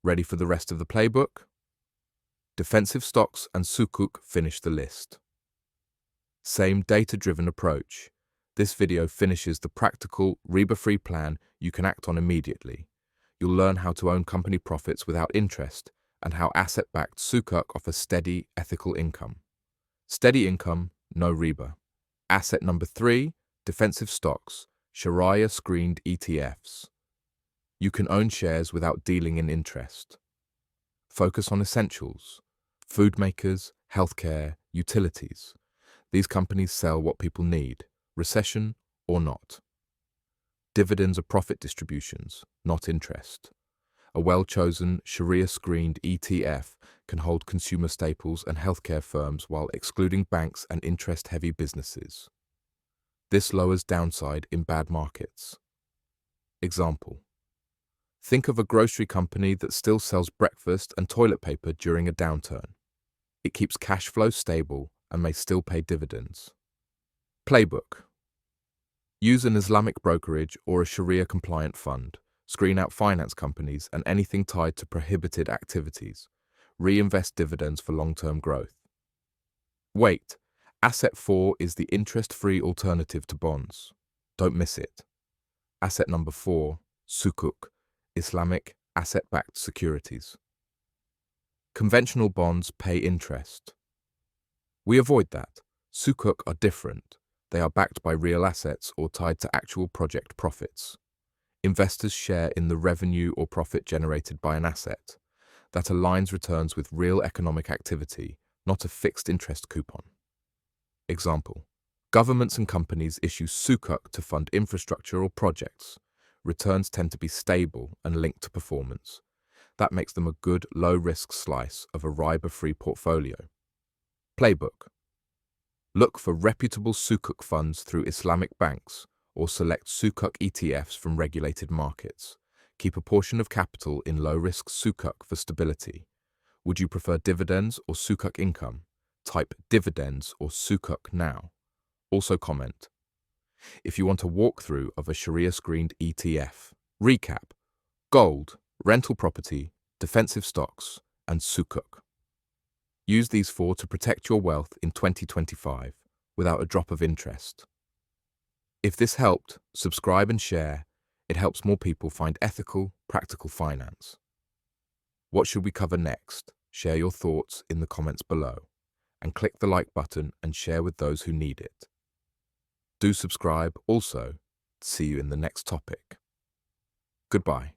Ready for the rest of the playbook? Defensive stocks and sukuk finish the list. Same data-driven approach. This video finishes the practical, riba-free plan you can act on immediately. You'll learn how to own company profits without interest and how asset-backed sukuk offers steady, ethical income. Steady income, no riba. Asset number 3, defensive stocks, Shariah-screened ETFs. You can own shares without dealing in interest. Focus on essentials: food makers, healthcare, utilities. These companies sell what people need, recession or not. Dividends are profit distributions, not interest. A well-chosen Shariah-screened ETF can hold consumer staples and healthcare firms while excluding banks and interest-heavy businesses. This lowers downside in bad markets. Example: think of a grocery company that still sells breakfast and toilet paper during a downturn. It keeps cash flow stable and may still pay dividends. Playbook: use an Islamic brokerage or a Sharia-compliant fund. Screen out finance companies and anything tied to prohibited activities. Reinvest dividends for long-term growth. Wait, Asset 4 is the interest-free alternative to bonds. Don't miss it. Asset number 4, sukuk, Islamic asset-backed securities. Conventional bonds pay interest. We avoid that. Sukuk are different. They are backed by real assets or tied to actual project profits. Investors share in the revenue or profit generated by an asset that aligns returns with real economic activity, not a fixed interest coupon. Example: governments and companies issue sukuk to fund infrastructure or projects. Returns tend to be stable and linked to performance. That makes them a good, low-risk slice of a riba-free portfolio. Playbook: look for reputable sukuk funds through Islamic banks or select sukuk ETFs from regulated markets. Keep a portion of capital in low-risk sukuk for stability. Would you prefer dividends or sukuk income? Type dividends or sukuk now. Also comment. If you want a walkthrough of a Shariah-screened ETF, recap: gold, rental property, defensive stocks, and sukuk. Use these 4 to protect your wealth in 2025 without a drop of interest. If this helped, subscribe and share. It helps more people find ethical, practical finance. What should we cover next? Share your thoughts in the comments below, and click the like button and share with those who need it. Do subscribe also. See you in the next topic. Goodbye.